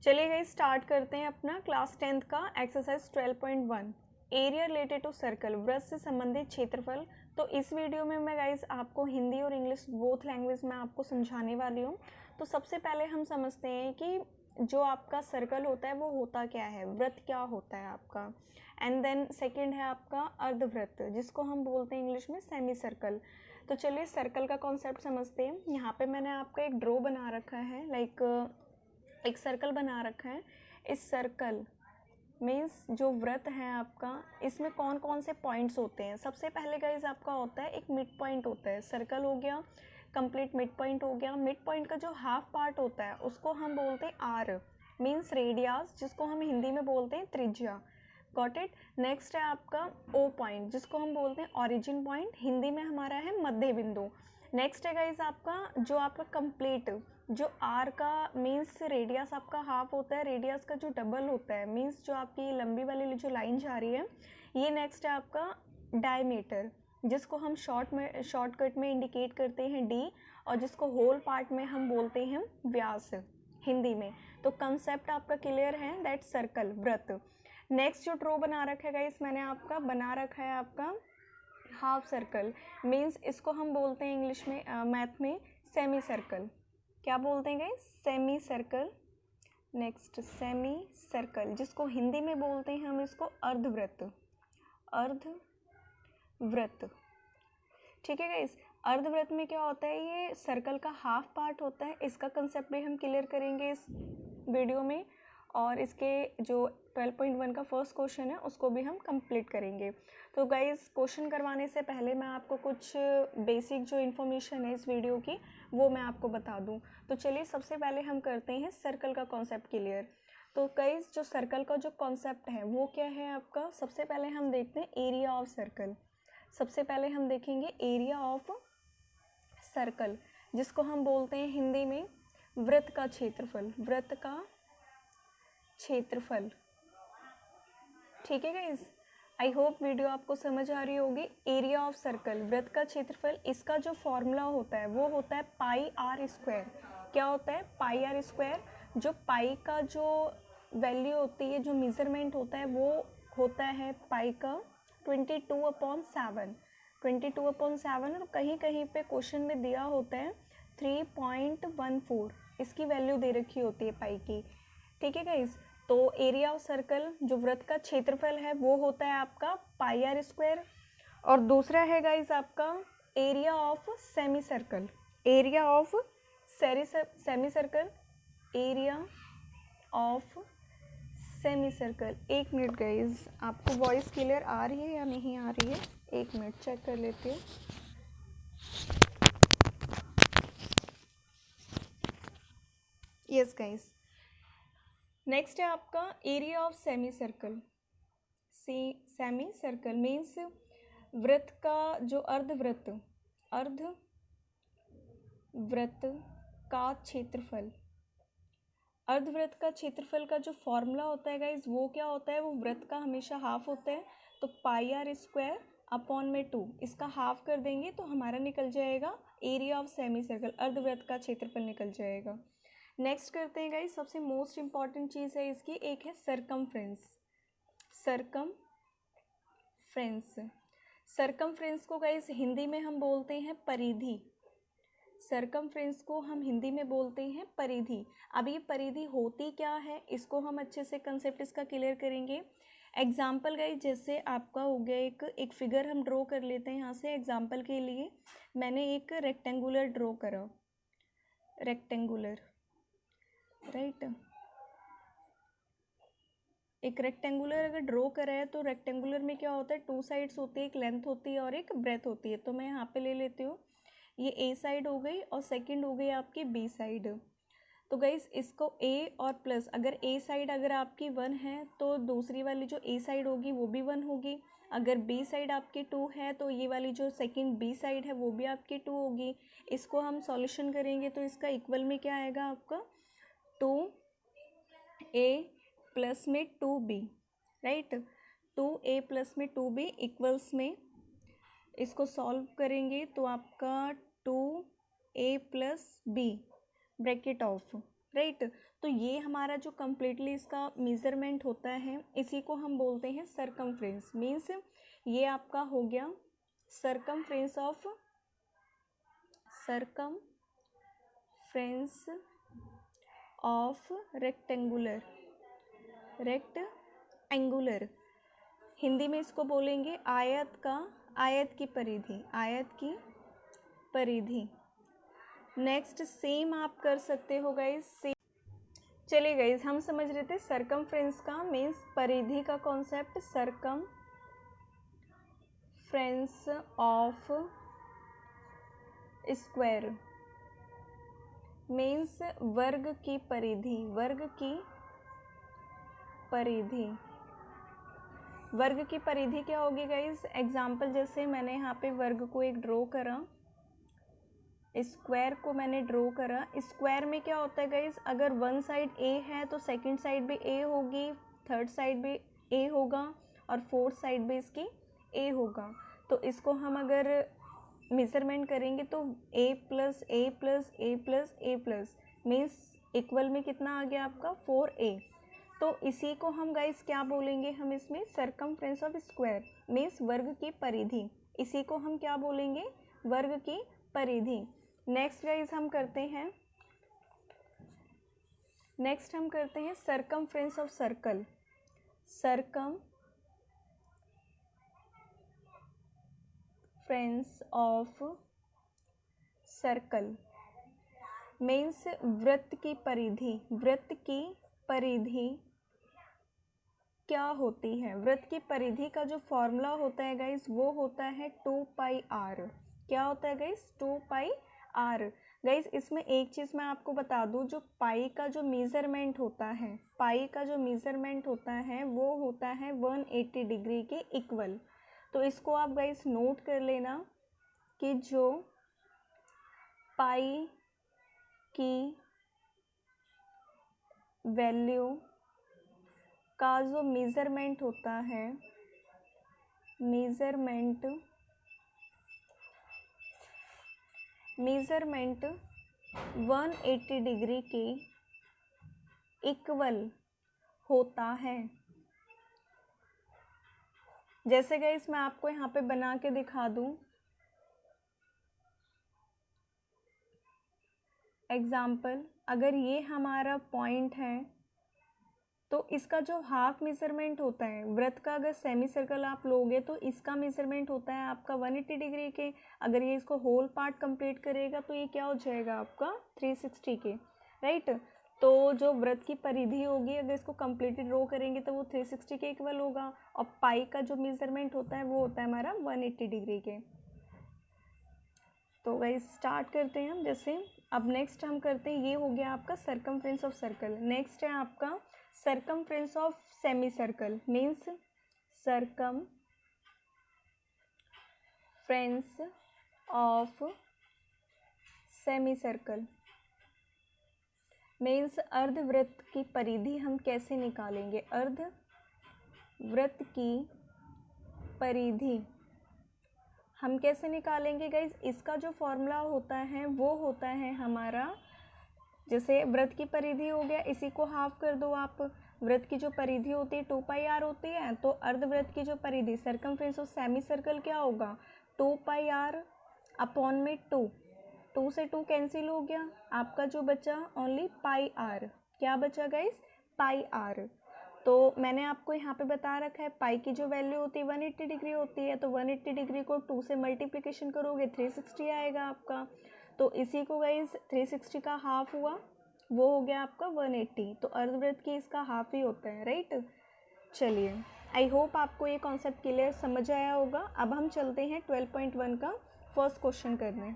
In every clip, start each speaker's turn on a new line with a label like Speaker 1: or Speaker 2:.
Speaker 1: चलिए guys start करते हैं अपना क्लास 10th का exercise 12.1 area related to circle, वृत्त से संबंधित क्षेत्रफल। तो इस वीडियो में मैं गाइस आपको हिंदी और इंग्लिश बोथ लैंग्वेज में आपको समझाने वाली हूँ। तो सबसे पहले हम समझते हैं कि जो आपका सर्कल होता है वो होता क्या है, वृत्त क्या होता है आपका। एंड देन सेकेंड है आपका अर्धवृत्त, जिसको हम बोलते हैं इंग्लिश में सेमी सर्कल। तो चलिए सर्कल का कॉन्सेप्ट समझते हैं। यहाँ पे मैंने आपका एक ड्रॉ बना रखा है, एक सर्कल बना रखा है। इस सर्कल मीन्स जो वृत्त है आपका, इसमें कौन कौन से पॉइंट्स होते हैं। सबसे पहले गाइस आपका होता है एक मिड पॉइंट होता है। सर्कल हो गया कंप्लीट, मिड पॉइंट हो गया। मिड पॉइंट का जो हाफ पार्ट होता है उसको हम बोलते हैं आर, मीन्स रेडियस, जिसको हम हिंदी में बोलते हैं त्रिज्या। Got it. नेक्स्ट है आपका ओ पॉइंट, जिसको हम बोलते हैं ओरिजिन पॉइंट, हिंदी में हमारा है मध्य बिंदु। नेक्स्ट है गाइस आपका जो आपका कंप्लीट, जो आर का मीन्स रेडियस आपका हाफ होता है, रेडियस का जो डबल होता है मीन्स जो आपकी लंबी वाली जो लाइन जा रही है ये। नेक्स्ट है आपका डायमीटर, जिसको हम शॉर्टकट में इंडिकेट करते हैं डी, और जिसको होल पार्ट में हम बोलते हैं व्यास हिंदी में। तो कंसेप्ट आपका क्लियर है, दैट सर्कल वृत्त। नेक्स्ट जो ड्रॉ बना रखा है गाइस मैंने आपका बना रखा है आपका हाफ सर्कल, मीन्स इसको हम बोलते हैं इंग्लिश में मैथ में सेमी सर्कल। क्या बोलते हैं guys, semi circle. Next semi circle, जिसको हिंदी में बोलते हैं हम इसको अर्धवृत्त, अर्धवृत्त। ठीक है गाइस। अर्धवृत्त में क्या होता है, ये सर्कल का हाफ पार्ट होता है। इसका कंसेप्ट भी हम क्लियर करेंगे इस वीडियो में, और इसके जो 12.1 का फर्स्ट क्वेश्चन है उसको भी हम कंप्लीट करेंगे। तो गाइस क्वेश्चन करवाने से पहले मैं आपको कुछ बेसिक जो इन्फॉर्मेशन है इस वीडियो की वो मैं आपको बता दूं। तो चलिए सबसे पहले हम करते हैं सर्कल का कॉन्सेप्ट क्लियर। तो गाइस जो सर्कल का जो कॉन्सेप्ट है वो क्या है आपका, सबसे पहले हम देखते हैं एरिया ऑफ सर्कल। सबसे पहले हम देखेंगे एरिया ऑफ सर्कल, जिसको हम बोलते हैं हिंदी में वृत्त का क्षेत्रफल, वृत्त का क्षेत्रफल। ठीक है गाइस, आई होप वीडियो आपको समझ आ रही होगी। एरिया ऑफ सर्कल, वृत्त का क्षेत्रफल, इसका जो फॉर्मूला होता है वो होता है पाई आर स्क्वायर। क्या होता है, पाई आर स्क्वायर। जो पाई का जो वैल्यू होती है, जो मेजरमेंट होता है वो होता है पाई का 22/7, 22/7। और कहीं कहीं पे क्वेश्चन में दिया होता है 3.14, इसकी वैल्यू दे रखी होती है पाई की। ठीक है गाइस। तो एरिया ऑफ सर्कल, जो वृत्त का क्षेत्रफल है वो होता है आपका पाई आर स्क्वायर। और दूसरा है गाइस आपका area of semi circle, area of semi circle, area of semi circle. एक मिनट गाइस, आपको वॉइस क्लियर आ रही है या नहीं आ रही है, एक मिनट चेक कर लेते हैं। Yes guys. नेक्स्ट है आपका area of semi circle. Semi circle means वृत्त का जो अर्धवृत्त, अर्धवृत्त का क्षेत्रफल। अर्धवृत्त का क्षेत्रफल का जो फॉर्मूला होता है गाइज वो क्या होता है, वो वृत्त का हमेशा हाफ होता है। तो पाई आर स्क्वायर अपॉन में 2, इसका हाफ कर देंगे तो हमारा निकल जाएगा एरिया ऑफ सेमी सर्कल, अर्धवृत्त का क्षेत्रफल निकल जाएगा। नेक्स्ट करते हैं गाइस, सबसे मोस्ट इंपॉर्टेंट चीज़ है इसकी, एक है सरकमफ्रेंस। सरकमफ्रेंस, सरकमफ्रेंस को गाइस हिंदी में हम बोलते हैं परिधि। सरकमफ्रेंस को हम हिंदी में बोलते हैं परिधि। अब ये परिधि होती क्या है, इसको हम अच्छे से कंसेप्ट इसका क्लियर करेंगे। एग्जाम्पल गाइस, जैसे आपका हो गया एक फिगर हम ड्रॉ कर लेते हैं यहाँ से। एग्जाम्पल के लिए मैंने एक रेक्टेंगुलर ड्रॉ करा, रेक्टेंगुलर, राइट। एक रेक्टेंगुलर अगर ड्रॉ करा है तो रेक्टेंगुलर में क्या होता है, 2 साइड्स होती है, एक लेंथ होती है और एक ब्रेथ होती है। तो मैं यहाँ पे ले लेती हूँ, ये ए साइड हो गई और सेकंड हो गई आपकी बी साइड। तो गाइस इसको ए और प्लस, अगर ए साइड अगर आपकी 1 है तो दूसरी वाली जो ए साइड होगी वो भी 1 होगी। अगर बी साइड आपकी 2 है तो ये वाली जो सेकंड बी साइड है वो भी आपकी 2 होगी। इसको हम सॉल्यूशन करेंगे तो इसका इक्वल में क्या आएगा आपका 2a प्लस में 2b, राइट। 2a प्लस में 2b इक्वल्स में इसको सॉल्व करेंगे तो आपका 2a plus b bracket of, right. तो ये हमारा जो कम्प्लीटली इसका मेज़रमेंट होता है इसी को हम बोलते हैं सरकमफ्रेंस। मीन्स ये आपका हो गया सरकमफ्रेंस ऑफ रेक्टेंगुलर। हिंदी में इसको बोलेंगे आयत की परिधि। नेक्स्ट सेम आप कर सकते हो गाइस। चलिए गाइस, हम समझ रहे थे सरकमफ्रेंस का मीन्स परिधि का concept, circumference of square means वर्ग की परिधि। वर्ग की परिधि क्या होगी गाइस? एग्जाम्पल जैसे मैंने यहाँ पे वर्ग को एक ड्रॉ करा, स्क्वायर को मैंने ड्रॉ करा। स्क्वायर में क्या होता है गाइस, अगर वन साइड ए है तो सेकंड साइड भी ए होगी, थर्ड साइड भी ए होगा और फोर्थ साइड भी इसकी ए होगा। तो इसको हम अगर मेज़रमेंट करेंगे तो a plus A plus A plus A plus means equal में कितना आ गया आपका 4a। तो इसी को हम गाइस क्या बोलेंगे, हम इसमें सरकमफ्रेंस ऑफ स्क्वायर मीन्स वर्ग की परिधि, इसी को हम क्या बोलेंगे, वर्ग की परिधि। नेक्स्ट गाइस हम करते हैं circumference of circle. Circumference of circle means वृत्त की परिधि क्या होती है? वृत्त की परिधि का जो फॉर्मूला होता है गाइस वो होता है 2πr। क्या होता है गाइस? 2πr। गाइस इसमें एक चीज़ मैं आपको बता दूं, जो पाई का जो मेज़रमेंट होता है वो होता है 180 डिग्री के इक्वल। तो इसको आप गाइस नोट कर लेना कि जो पाई की वैल्यू का जो मेज़रमेंट होता है, 180 डिग्री के इक्वल होता है। जैसे गाइस मैं आपको यहाँ पे बना के दिखा दूँ, एग्जाम्पल अगर ये हमारा पॉइंट है तो इसका जो हाफ मेज़रमेंट होता है वृत्त का, अगर सेमी सर्कल आप लोगे तो इसका मेज़रमेंट होता है आपका 180 डिग्री के। अगर ये इसको होल पार्ट कंप्लीट करेगा तो ये क्या हो जाएगा आपका 360 के, राइट। तो जो वृत्त की परिधि होगी अगर इसको कंप्लीटली ड्रॉ करेंगे तो वो 360 के इक्वल होगा, और पाई का जो मेज़रमेंट होता है वो होता है हमारा 180 डिग्री के। तो गाइस स्टार्ट करते हैं हम। जैसे अब नेक्स्ट हम करते हैं, ये हो गया आपका सरकमफ्रेंस ऑफ सर्कल। नेक्स्ट है आपका circumference of semi circle means circumference of semi circle means अर्धवृत्त की परिधि हम कैसे निकालेंगे। अर्धवृत्त की परिधि हम कैसे निकालेंगे गाइज? इसका जो फॉर्मूला होता है वो होता है हमारा, जैसे वृत्त की परिधि हो गया, इसी को हाफ कर दो आप। वृत्त की जो परिधि होती है 2πr होती है, तो अर्धवृत्त की जो परिधि सरकमफ्रेंस ऑफ सेमी सर्कल क्या होगा 2πr अपॉन में 2 से 2 कैंसिल हो गया, आपका जो बचा ओनली πr। क्या बचा गाइज? πr। तो मैंने आपको यहाँ पे बता रखा है पाई की जो वैल्यू होती है 180 डिग्री होती है, तो 180 डिग्री को 2 से मल्टीप्लिकेशन करोगे 360 आएगा आपका। तो इसी को गाइज 360 का हाफ हुआ, वो हो गया आपका 180। तो अर्धवृत्त की इसका हाफ ही होता है, राइट। चलिए आई होप आपको ये कॉन्सेप्ट क्लियर समझ आया होगा। अब हम चलते हैं 12.1 का फर्स्ट क्वेश्चन करने।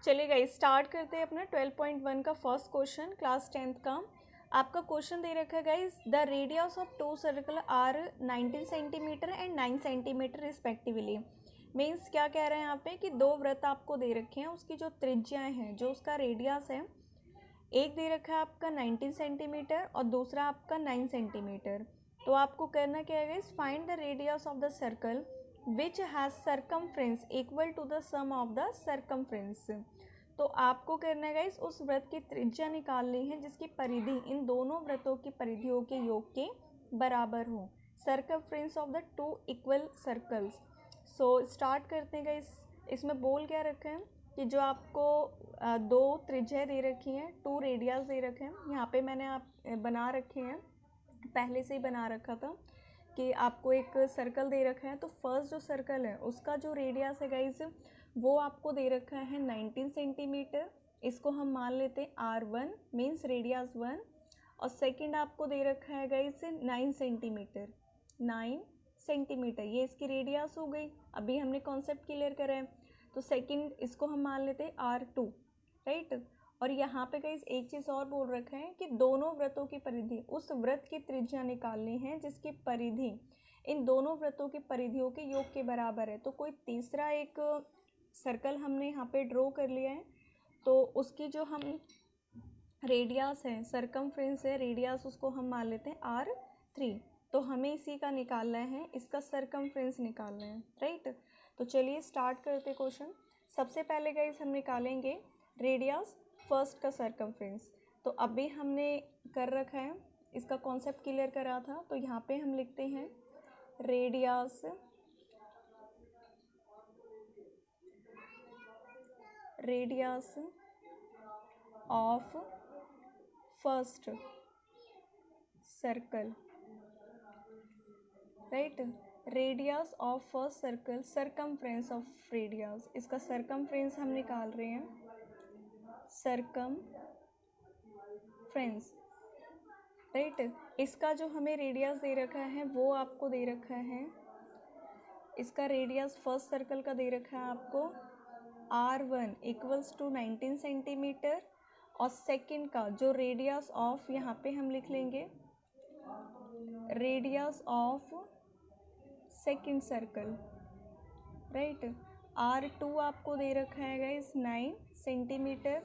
Speaker 1: चलिए गाइज स्टार्ट करते हैं अपना 12.1 का फर्स्ट क्वेश्चन क्लास 10th का। आपका क्वेश्चन दे रखा है guys, the radius of two circle are 19 centimetre and 9 centimetre respectively. Means क्या कह रहे हैं यहाँ पे कि दो वृत्त आपको दे रखे हैं, उसकी जो त्रिज्याएँ हैं, जो उसका रेडियस है, एक दे रखा है आपका 19 सेंटीमीटर और दूसरा आपका 9 सेंटीमीटर। तो आपको करना क्या है guys, find the radius of the circle which has circumference equal to the sum of the circumference. तो आपको करना है गाइस उस वृत्त की त्रिज्या निकालनी है जिसकी परिधि इन दोनों वृत्तों की परिधियों के योग के बराबर हो। Circumference of the two equal circles. So start करते हैं गाइस। इसमें बोल क्या रखे हैं कि जो आपको दो त्रिज्या दे रखी हैं, टू रेडियस दे रखे हैं। यहाँ पे मैंने आप बना रखे हैं, पहले से ही बना रखा था कि आपको एक सर्कल दे रखा है। तो फर्स्ट जो सर्कल है उसका जो रेडियस है गाइस वो आपको दे रखा है 19 सेंटीमीटर। इसको हम मान लेते हैं R1 मीन्स रेडियस 1। और सेकंड आपको दे रखा है गाइस 9 सेंटीमीटर, 9 सेंटीमीटर ये इसकी रेडियस हो गई। अभी हमने कॉन्सेप्ट क्लियर करा है। तो सेकंड इसको हम मान लेते हैं R2, राइट। और यहाँ पे गाइस एक चीज़ और बोल रखा है कि दोनों वृत्तों की परिधि उस वृत्त की त्रिज्या निकालनी है जिसकी परिधि इन दोनों वृत्तों की परिधियों के योग के बराबर है। तो कोई तीसरा एक सर्कल हमने यहाँ पे ड्रॉ कर लिया है। तो उसकी जो हम रेडियस है, सर्कमफ्रेंस है, रेडियस उसको हम मान लेते हैं R3। तो हमें इसी का निकालना है, इसका सर्कमफ्रेंस निकालना है, राइट। तो चलिए स्टार्ट करते क्वेश्चन। सबसे पहले गाइस हम निकालेंगे रेडियस फर्स्ट का सर्कमफ्रेंस। तो अभी हमने कर रखा है, इसका कॉन्सेप्ट क्लियर करा था। तो यहाँ पे हम लिखते हैं radius of first circle, right. Radius of first circle, circumference of radius, इसका सर्कमफ्रेंस हम निकाल रहे हैं, सर्कमफ्रेंस, राइट। इसका जो हमें रेडियस दे रखा है वो आपको दे रखा है, इसका रेडियस फर्स्ट सर्कल का दे रखा है आपको R1 इक्वल्स टू 19 सेंटीमीटर। और सेकंड का जो रेडियस ऑफ, यहाँ पे हम लिख लेंगे radius of second circle, right. R2 आपको दे रखा है गाइस 9 सेंटीमीटर।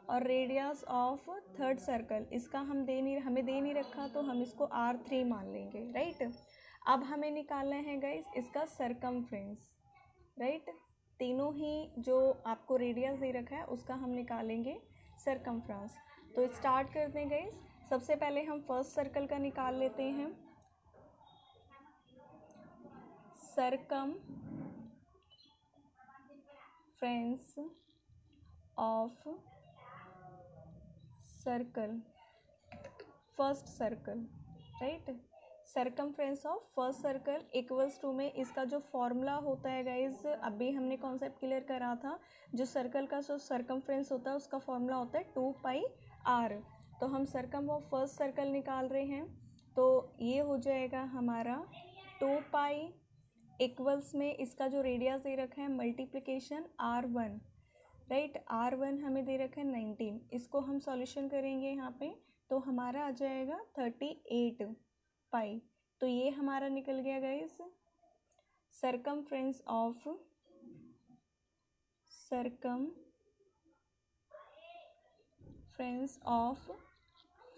Speaker 1: और रेडियस ऑफ थर्ड सर्कल इसका हमें दे नहीं रखा, तो हम इसको R3 मान लेंगे, राइट। अब हमें निकालना है गाइस इसका सर्कमफ्रेंस, राइट। तीनों ही जो आपको रेडियस दे रखा है उसका हम निकालेंगे सर्कमफ्रेंस। तो स्टार्ट करते हैं गाइस। सबसे पहले हम फर्स्ट सर्कल का निकाल लेते हैं, circumference of circle, first circle, right. Circumference of first circle equals to में इसका जो फॉर्मूला होता है गाइज, अभी हमने कॉन्सेप्ट क्लियर करा था। जो सर्कल का जो सर्कमफ्रेंस होता है उसका फॉर्मूला होता है 2πr। तो हम सर्कम ऑफ फर्स्ट सर्कल निकाल रहे हैं। तो ये हो जाएगा हमारा 2π इक्वल्स में इसका जो रेडियस दे रखा है मल्टीप्लिकेशन R1, राइट। R1 हमें दे रखा है 19। इसको हम सॉल्यूशन करेंगे यहाँ पे, तो हमारा आ जाएगा 38π। तो ये हमारा निकल गया guys circumference of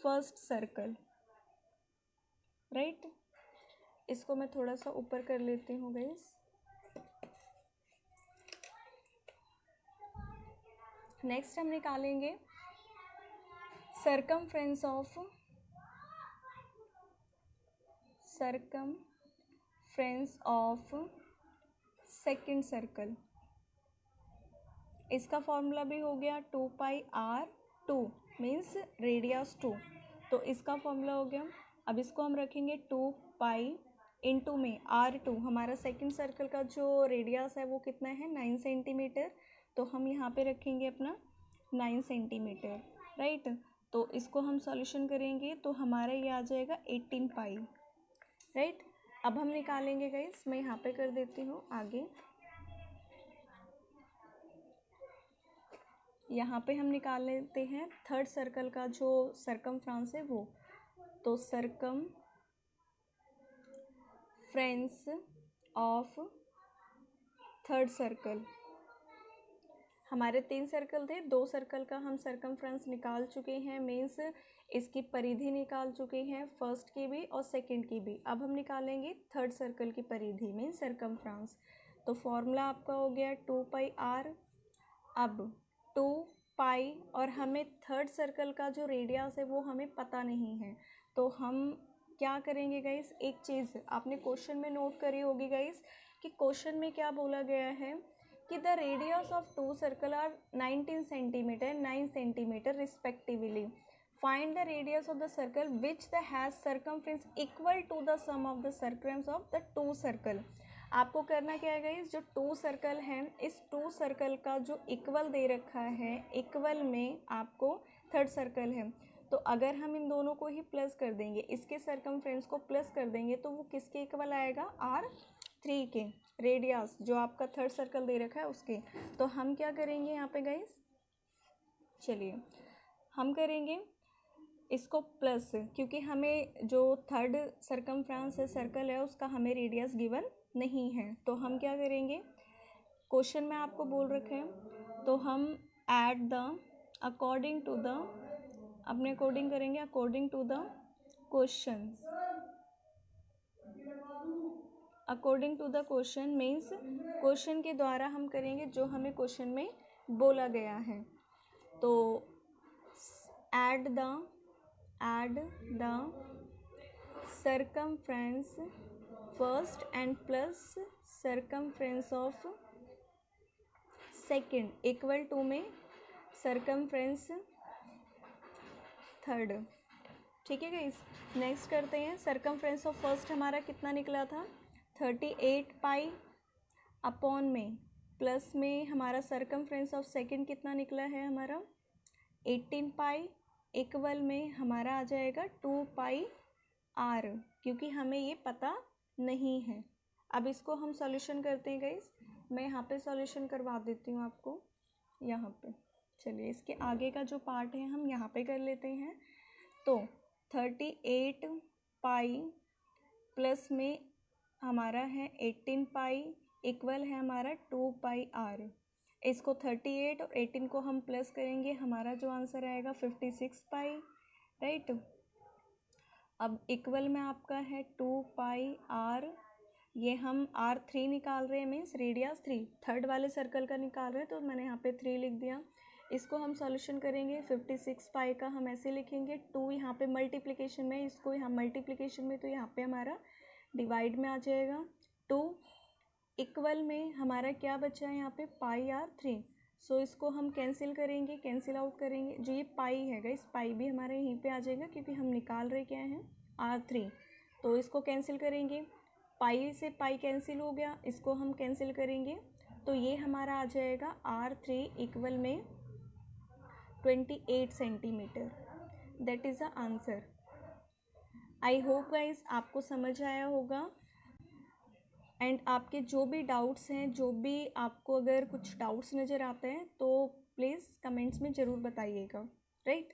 Speaker 1: first circle, right. इसको मैं थोड़ा सा ऊपर कर लेती हूँ गाइस। नेक्स्ट हम निकालेंगे सर्कमफ्रेंस ऑफ सेकंड सर्कल। इसका फॉर्मूला भी हो गया 2πr2 मीन्स रेडियस 2। तो इसका फॉर्मूला हो गया। अब इसको हम रखेंगे 2π इंटू में R2, हमारा सेकंड सर्कल का जो रेडियस है वो कितना है 9 सेंटीमीटर। तो हम यहाँ पे रखेंगे अपना 9 सेंटीमीटर, राइट। तो इसको हम सॉल्यूशन करेंगे तो हमारा ये आ जाएगा 18π, राइट। अब हम निकालेंगे गाइस, मैं यहाँ पे कर देती हूँ आगे। यहाँ पे हम निकाल लेते हैं थर्ड सर्कल का जो सर्कमफ्रेंस है वो। तो सर्कमफ्रेंस ऑफ थर्ड सर्कल, हमारे 3 सर्कल थे, 2 सर्कल का हम सर्कमफ्रेंस निकाल चुके हैं, मीन्स इसकी परिधि निकाल चुके हैं, फर्स्ट की भी और सेकंड की भी। अब हम निकालेंगे थर्ड सर्कल की परिधि मीन्स सर्कमफ्रेंस। तो फॉर्मूला आपका हो गया 2πr। अब 2 पाई, और हमें थर्ड सर्कल का जो रेडियस है वो हमें पता नहीं है। तो हम क्या करेंगे गाइस, एक चीज़ आपने क्वेश्चन में नोट करी होगी गाइस कि क्वेश्चन में क्या बोला गया है कि the radius of 2 circle are 19 centimetre 9 centimetre respectively. Find the radius of the circle which the has circumference equal to the sum of the circumference of the 2 circle. आपको करना क्या है गाइस, जो 2 सर्कल हैं इस 2 सर्कल का जो equal दे रखा है, इक्वल में आपको थर्ड सर्कल है, तो अगर हम इन दोनों को ही प्लस कर देंगे, इसके सर्कमफ्रेंस को प्लस कर देंगे तो वो किसके इक्वल आएगा, R3 के, रेडियस जो आपका थर्ड सर्कल दे रखा है उसके। तो हम क्या करेंगे यहाँ पे गाइस, चलिए हम करेंगे इसको प्लस, क्योंकि हमें जो थर्ड सर्कमफ्रेंस है सर्कल है उसका हमें रेडियस गिवन नहीं है। तो हम क्या करेंगे, क्वेश्चन में आपको बोल रखे हैं तो हम add the according to the, अपने अकॉर्डिंग करेंगे, according to the question, according to the question means question के द्वारा हम करेंगे जो हमें क्वेश्चन में बोला गया है। तो add the circumference first and plus circumference of second equal to में सर्कमफ्रेंस थर्ड। ठीक है गाइस, नेक्स्ट करते हैं। सर्कमफ्रेंस ऑफ फर्स्ट हमारा कितना निकला था, 38 पाई अपॉन में, प्लस में हमारा सर्कमफ्रेंस ऑफ सेकंड कितना निकला है हमारा 18 पाई, इक्वल में हमारा आ जाएगा 2 पाई आर, क्योंकि हमें ये पता नहीं है। अब इसको हम सॉल्यूशन करते हैं गाइस, मैं यहाँ पे सॉल्यूशन करवा देती हूँ आपको यहाँ पे। चलिए इसके आगे का जो पार्ट है हम यहाँ पे कर लेते हैं। तो 38 पाई प्लस में हमारा है 18 पाई, इक्वल है हमारा 2 पाई आर। इसको 38 और 18 को हम प्लस करेंगे, हमारा जो आंसर आएगा 56 पाई, राइट। अब इक्वल में आपका है 2 पाई आर, ये हम R3 निकाल रहे हैं, मीन्स रेडियस 3 थर्ड वाले सर्कल का निकाल रहे हैं, तो मैंने यहाँ पे 3 लिख दिया। इसको हम सॉल्यूशन करेंगे, 56 पाई का हम ऐसे लिखेंगे, 2 यहाँ पे मल्टीप्लिकेशन में, इसको यहाँ मल्टीप्लिकेशन में, तो यहाँ पे हमारा डिवाइड में आ जाएगा 2, इक्वल में हमारा क्या बचा है यहाँ पे पाई R3। सो इसको हम कैंसिल करेंगे, कैंसिल आउट करेंगे, जो ये पाई है गाइस पाई भी हमारे यहीं पे आ जाएगा क्योंकि हम निकाल रहे क्या हैं R3। तो इसको कैंसिल करेंगे, पाई से पाई कैंसिल हो गया, इसको हम कैंसिल करेंगे तो ये हमारा आ जाएगा R3 इक्वल में 28 centimetre. That is the answer. I hope guys आपको समझ आया होगा। एंड आपके जो भी डाउट्स हैं, जो भी आपको अगर कुछ डाउट्स नज़र आते हैं तो प्लीज़ कमेंट्स में ज़रूर बताइएगा, राइट।